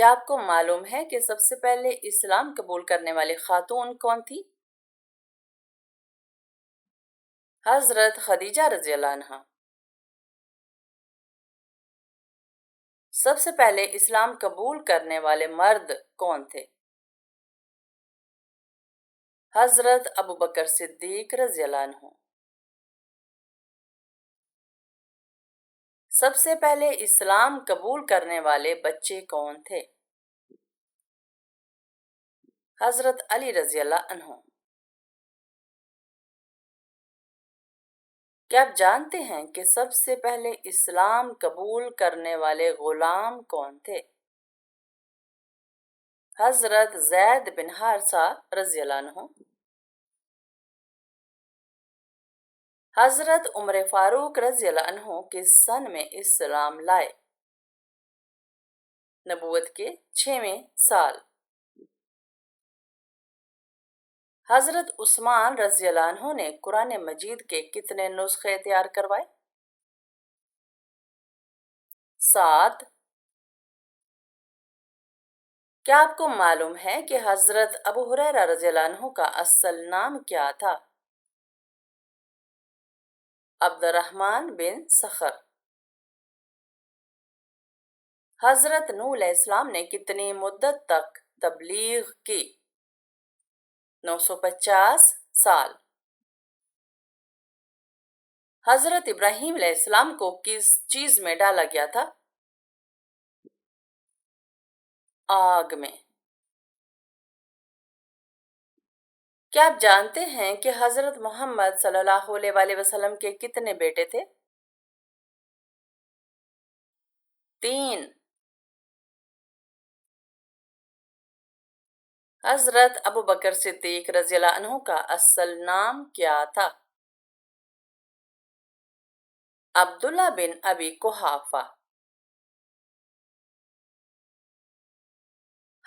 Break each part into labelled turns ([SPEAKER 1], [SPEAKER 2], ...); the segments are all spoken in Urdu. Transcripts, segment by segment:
[SPEAKER 1] کیا آپ کو معلوم ہے کہ سب سے پہلے اسلام قبول کرنے والی خاتون کون تھی؟ حضرت خدیجہ رضی اللہ عنہا۔ سب سے پہلے اسلام قبول کرنے والے مرد کون تھے؟ حضرت ابوبکر صدیق رضی اللہ عنہ۔ سب سے پہلے اسلام قبول کرنے والے بچے کون تھے؟ حضرت علی رضی اللہ عنہ۔ کیا آپ جانتے ہیں کہ سب سے پہلے اسلام قبول کرنے والے غلام کون تھے؟ حضرت زید بن حارثہ رضی اللہ عنہ۔ حضرت عمر فاروق رضی اللہ عنہ کس سن میں اسلام لائے؟ نبوت کے 6ویں سال۔ حضرت عثمان رضی اللہ عنہ نے قرآن مجید کے کتنے نسخے تیار کروائے؟ 7۔ کیا آپ کو معلوم ہے کہ حضرت ابو ہریرہ رضی اللہ عنہ کا اصل نام کیا تھا؟ عبد الرحمن بن صخر۔ حضرت نوح علیہ السلام نے کتنی مدت تک تبلیغ کی؟ 950 سال۔ حضرت ابراہیم علیہ السلام کو کس چیز میں ڈالا گیا تھا؟ آگ میں۔ کیا آپ جانتے ہیں کہ حضرت محمد صلی اللہ علیہ وآلہ وسلم کے کتنے بیٹے تھے؟ 3۔ حضرت ابوبکر صدیق رضی اللہ عنہ کا اصل نام کیا تھا؟ عبداللہ بن ابی قحافہ۔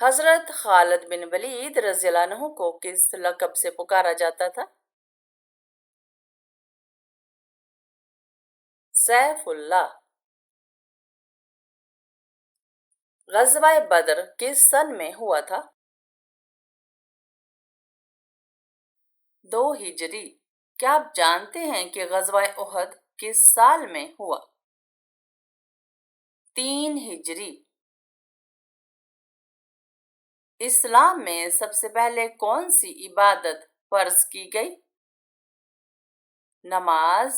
[SPEAKER 1] حضرت خالد بن ولید رضی اللہ عنہ کو کس لقب سے پکارا جاتا تھا؟ سیف اللہ۔ غزوہ بدر کس سن میں ہوا تھا؟ 2 ہجری۔ کیا آپ جانتے ہیں کہ غزوہ احد کس سال میں ہوا؟ 3 ہجری۔ اسلام میں سب سے پہلے کون سی عبادت فرض کی گئی؟ نماز۔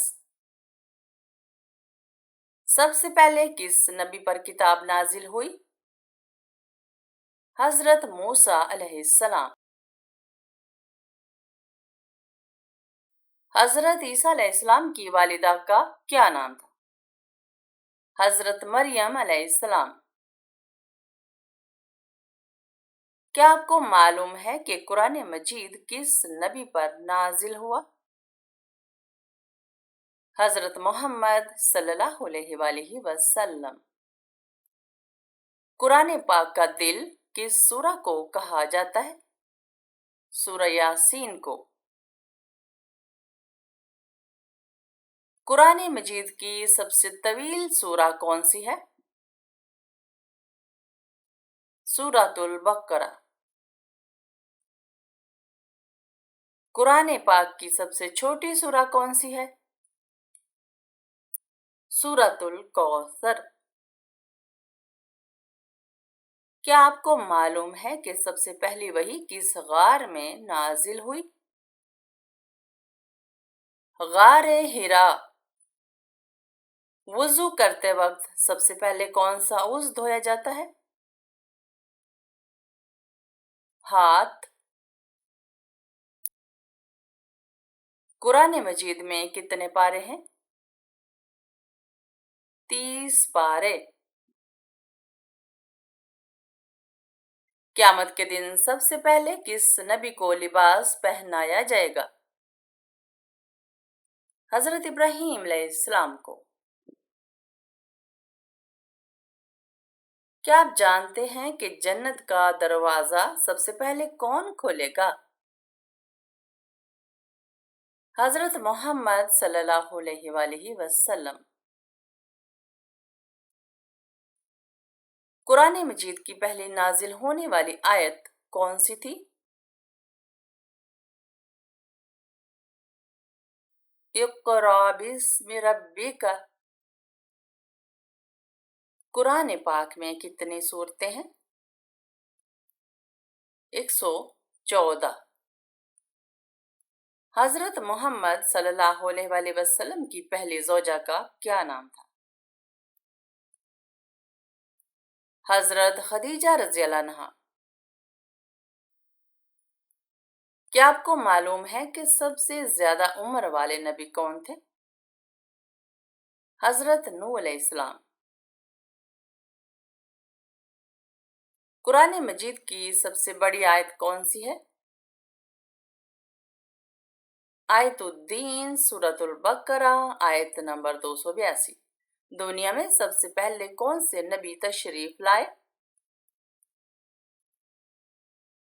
[SPEAKER 1] سب سے پہلے کس نبی پر کتاب نازل ہوئی؟ حضرت موسیٰ علیہ السلام۔ حضرت عیسیٰ علیہ السلام کی والدہ کا کیا نام تھا؟ حضرت مریم علیہ السلام۔ کیا آپ کو معلوم ہے کہ قرآن مجید کس نبی پر نازل ہوا؟ حضرت محمد صلی اللہ علیہ وآلہ وسلم۔ قرآن پاک کا دل کس سورہ کو کہا جاتا ہے؟ سورہ یاسین کو۔ قرآن مجید کی سب سے طویل سورہ کون سی ہے؟ سورۃ البقرہ۔ قرآن پاک کی سب سے چھوٹی سورہ کون سی ہے؟ سورۃ الکوثر۔ کیا آپ کو معلوم ہے کہ سب سے پہلی وحی کس غار میں نازل ہوئی؟ غار حرا۔ وضو کرتے وقت سب سے پہلے کون سا عضو دھویا جاتا ہے؟ ہاتھ۔ قرآن مجید میں کتنے پارے ہیں؟ 30 پارے۔ قیامت کے دن سب سے پہلے کس نبی کو لباس پہنایا جائے گا؟ حضرت ابراہیم علیہ السلام کو۔ کیا آپ جانتے ہیں کہ جنت کا دروازہ سب سے پہلے کون کھولے گا؟ حضرت محمد صلی اللہ علیہ وآلہ وسلم۔ قرآن مجید کی پہلی نازل ہونے والی آیت کون سی تھی؟ اقرأ بسم ربک۔ قرآن پاک میں کتنی سورتیں ہیں؟ 114۔ حضرت محمد صلی اللہ علیہ وآلہ وسلم کی پہلی زوجہ کا کیا نام تھا؟ حضرت خدیجہ رضی اللہ عنہا۔ کیا آپ کو معلوم ہے کہ سب سے زیادہ عمر والے نبی کون تھے؟ حضرت نوح علیہ السلام۔ قرآن مجید کی سب سے بڑی آیت کون سی ہے؟ آیت الدین سورۃ البقرہ آیت نمبر 282۔ دنیا میں سب سے پہلے کون سے نبی تشریف لائے؟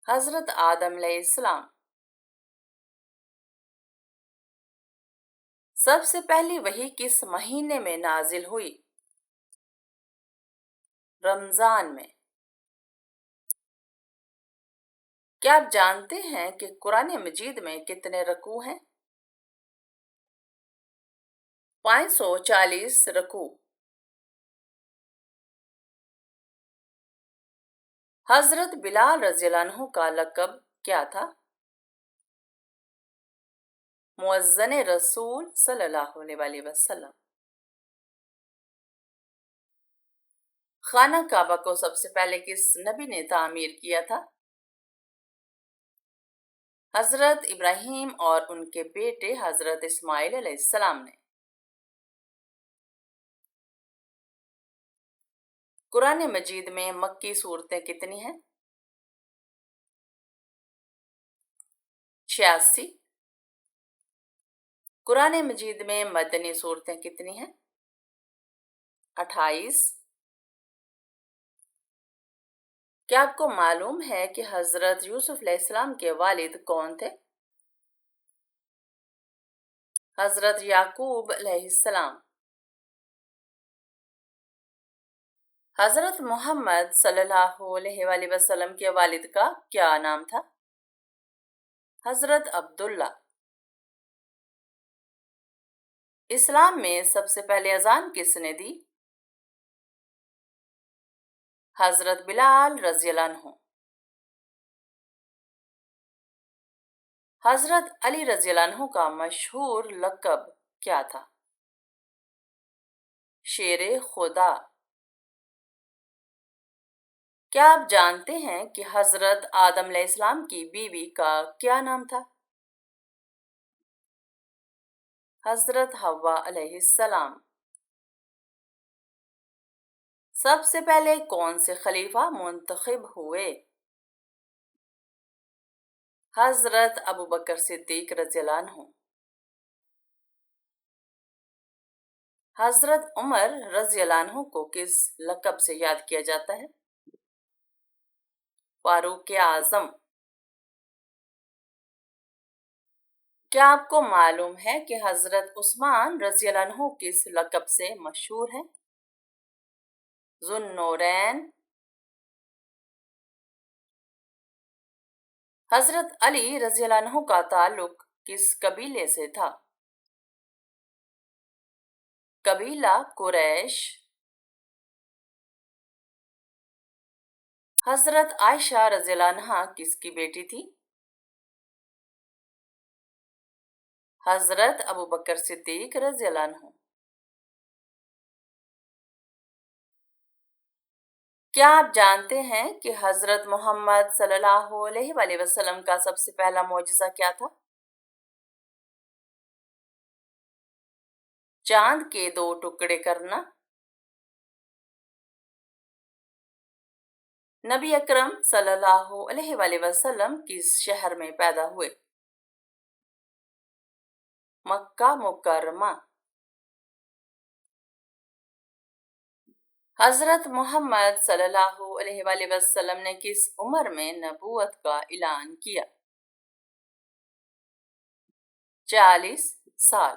[SPEAKER 1] حضرت آدم علیہ السلام۔ سب سے پہلی وحی کس مہینے میں نازل ہوئی؟ رمضان میں۔ کیا آپ جانتے ہیں کہ قرآن مجید میں کتنے رکوع ہیں؟ 540 رکوع۔ حضرت بلال رضی اللہ عنہ کا لقب کیا تھا؟ مؤذن رسول صلی اللہ علیہ وآلہ وسلم۔ خانہ کعبہ کو سب سے پہلے کس نبی نے تعمیر کیا تھا؟ حضرت ابراہیم اور ان کے بیٹے حضرت اسماعیل علیہ السلام نے۔ قرآن مجید میں مکی صورتیں کتنی ہیں؟ 86۔ قرآن مجید میں مدنی صورتیں کتنی ہیں؟ 28۔ کیا آپ کو معلوم ہے کہ حضرت یوسف علیہ السلام کے والد کون تھے؟ حضرت یعقوب علیہ السلام۔ حضرت محمد صلی اللہ علیہ وآلہ وسلم کے والد کا کیا نام تھا؟ حضرت عبداللہ۔ اسلام میں سب سے پہلے اذان کس نے دی؟ حضرت بلال رضی اللہ عنہ۔ حضرت علی رضی اللہ عنہ کا مشہور لقب کیا تھا؟ شیر خدا۔ کیا آپ جانتے ہیں کہ حضرت آدم علیہ السلام کی بیوی کا کیا نام تھا؟ حضرت حوا علیہ السلام۔ سب سے پہلے کون سے خلیفہ منتخب ہوئے؟ حضرت ابوبکر صدیق رضی اللہ عنہ۔ حضرت عمر رضی اللہ عنہ کو کس لقب سے یاد کیا جاتا ہے؟ فاروق اعظم۔ کیا آپ کو معلوم ہے کہ حضرت عثمان رضی اللہ عنہ کس لقب سے مشہور ہیں؟ ذو النورین۔ حضرت علی رضی اللہ عنہ کا تعلق کس قبیلے سے تھا؟ قبیلہ قریش۔ حضرت عائشہ رضی اللہ عنہا کس کی بیٹی تھی؟ حضرت ابوبکر صدیق رضی اللہ عنہ۔ کیا آپ جانتے ہیں کہ حضرت محمد صلی اللہ علیہ وآلہ وسلم کا سب سے پہلا معجزہ کیا تھا؟ چاند کے 2 ٹکڑے کرنا۔ نبی اکرم صلی اللہ علیہ وآلہ وسلم کس شہر میں پیدا ہوئے؟ مکہ مکرمہ۔ حضرت محمد صلی اللہ علیہ وآلہ وسلم نے کس عمر میں نبوت کا اعلان کیا؟ 40 سال۔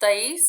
[SPEAKER 1] 23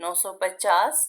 [SPEAKER 1] 950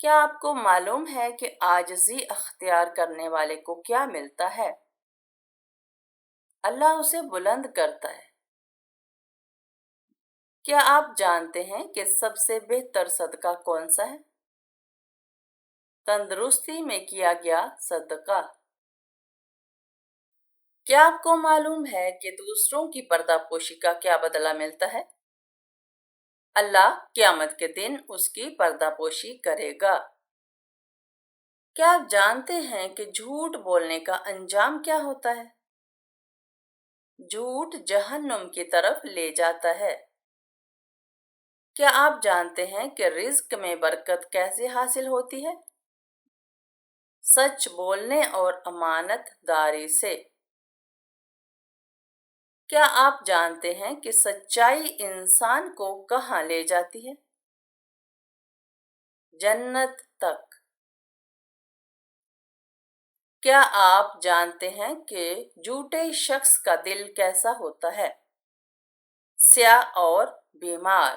[SPEAKER 1] کیا آپ کو معلوم ہے کہ عاجزی اختیار کرنے والے کو کیا ملتا ہے؟ اللہ اسے بلند کرتا ہے۔ کیا آپ جانتے ہیں کہ سب سے بہتر صدقہ کون سا ہے؟ تندرستی میں کیا گیا صدقہ۔ کیا آپ کو معلوم ہے کہ دوسروں کی پردہ پوشی کا کیا بدلہ ملتا ہے؟ اللہ قیامت کے دن اس کی پردہ پوشی کرے گا۔ کیا آپ جانتے ہیں کہ جھوٹ بولنے کا انجام کیا ہوتا ہے؟ جھوٹ جہنم کی طرف لے جاتا ہے۔ کیا آپ جانتے ہیں کہ رزق میں برکت کیسے حاصل ہوتی ہے؟ سچ بولنے اور امانت داری سے۔ کیا آپ جانتے ہیں کہ سچائی انسان کو کہاں لے جاتی ہے؟ جنت تک۔ کیا آپ جانتے ہیں کہ جھوٹے شخص کا دل کیسا ہوتا ہے؟ سیاہ اور بیمار۔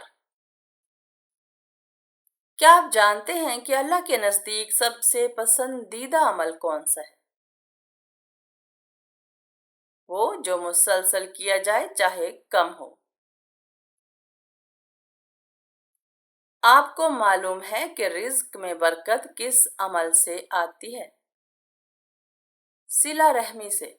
[SPEAKER 1] کیا آپ جانتے ہیں کہ اللہ کے نزدیک سب سے پسندیدہ عمل کون سا ہے؟ وہ جو مسلسل کیا جائے چاہے کم ہو۔ آپ کو معلوم ہے کہ رزق میں برکت کس عمل سے آتی ہے؟ صلہ رحمی سے۔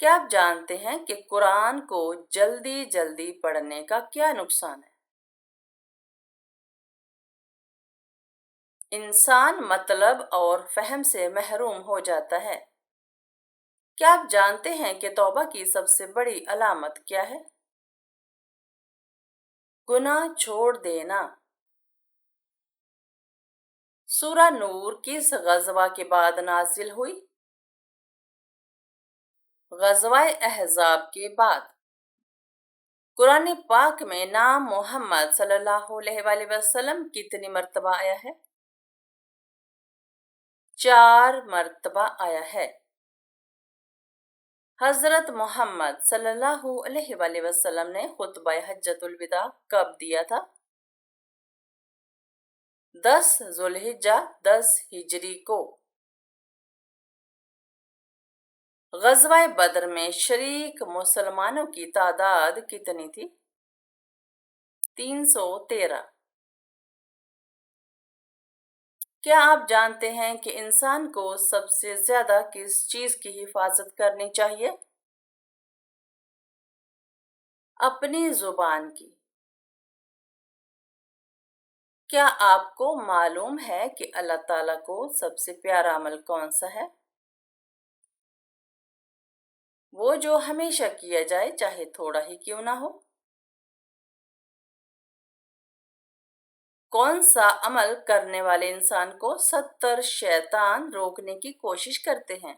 [SPEAKER 1] کیا آپ جانتے ہیں کہ قرآن کو جلدی جلدی پڑھنے کا کیا نقصان ہے؟ انسان مطلب اور فہم سے محروم ہو جاتا ہے۔ کیا آپ جانتے ہیں کہ توبہ کی سب سے بڑی علامت کیا ہے؟ گناہ چھوڑ دینا۔ سورہ نور کس غزوہ کے بعد نازل ہوئی؟ غزوہ احزاب کے بعد۔ قرآن پاک میں نام محمد صلی اللہ علیہ وآلہ وسلم کتنی مرتبہ آیا ہے؟ 4 مرتبہ آیا ہے۔ حضرت محمد صلی اللہ علیہ وآلہ وسلم نے خطبہ حجۃ الوداع کب دیا تھا؟ 10 ذوالحجہ 10 ہجری کو۔ غزوہ بدر میں شریک مسلمانوں کی تعداد کتنی تھی؟ 313۔ کیا آپ جانتے ہیں کہ انسان کو سب سے زیادہ کس چیز کی حفاظت کرنی چاہیے؟ اپنی زبان کی۔ کیا آپ کو معلوم ہے کہ اللہ تعالیٰ کو سب سے پیارا عمل کون سا ہے؟ وہ جو ہمیشہ کیا جائے چاہے تھوڑا ہی کیوں نہ ہو۔ کون سا عمل کرنے والے انسان کو 70 شیطان روکنے کی کوشش کرتے ہیں؟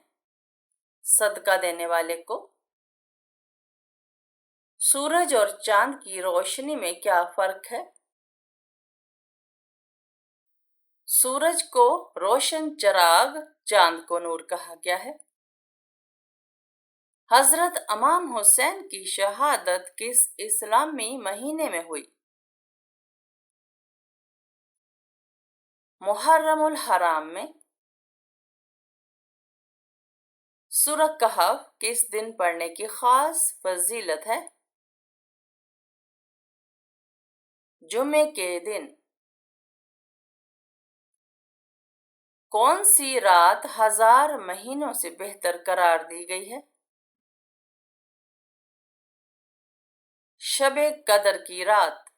[SPEAKER 1] صدقہ دینے والے کو۔ سورج اور چاند کی روشنی میں کیا فرق ہے؟ سورج کو روشن چراغ، چاند کو نور کہا گیا ہے۔ حضرت امام حسین کی شہادت کس اسلامی مہینے میں ہوئی؟ محرم الحرام میں۔ سورہ کہف کس دن پڑھنے کی خاص فضیلت ہے؟ جمعے کے دن۔ کون سی رات 1000 مہینوں سے بہتر قرار دی گئی ہے؟ شب قدر کی رات۔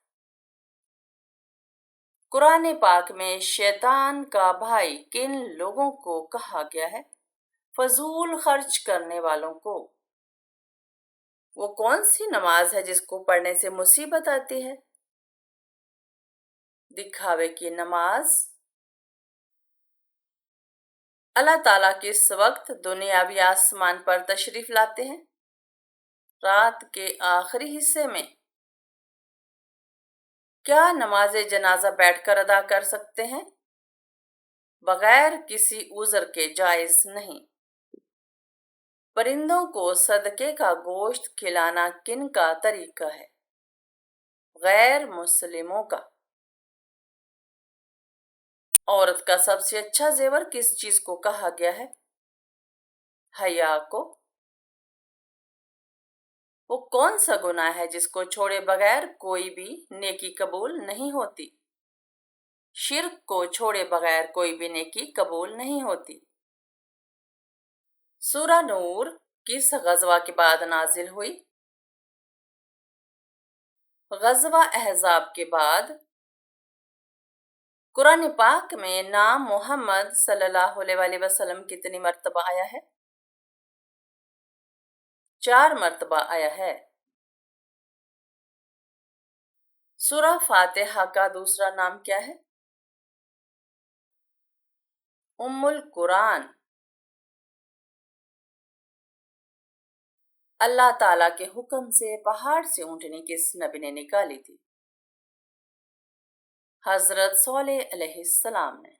[SPEAKER 1] قرآن پاک میں شیطان کا بھائی کن لوگوں کو کہا گیا ہے؟ فضول خرچ کرنے والوں کو۔ وہ کون سی نماز ہے جس کو پڑھنے سے مصیبت آتی ہے؟ دکھاوے کی نماز۔ اللہ تعالیٰ کس وقت دنیاوی آسمان پر تشریف لاتے ہیں؟ رات کے آخری حصے میں۔ کیا نماز جنازہ بیٹھ کر ادا کر سکتے ہیں؟ بغیر کسی عذر کے جائز نہیں۔ پرندوں کو صدقے کا گوشت کھلانا کن کا طریقہ ہے؟ غیر مسلموں کا۔ عورت کا سب سے اچھا زیور کس چیز کو کہا گیا ہے؟ حیا کو۔ وہ کون سا گناہ ہے جس کو چھوڑے بغیر کوئی بھی نیکی قبول نہیں ہوتی؟ شرک کو چھوڑے بغیر کوئی بھی نیکی قبول نہیں ہوتی۔ سورہ نور کس غزوہ کے بعد نازل ہوئی؟ غزوہ احزاب کے بعد۔ قرآن پاک میں نام محمد صلی اللہ علیہ وسلم کتنی مرتبہ آیا ہے؟ 4 مرتبہ آیا ہے۔ سورہ فاتحہ کا دوسرا نام کیا ہے؟ ام القرآن۔ اللہ تعالیٰ کے حکم سے پہاڑ سے اونٹنی کس نبی نے نکالی تھی؟ حضرت صالح علیہ السلام نے۔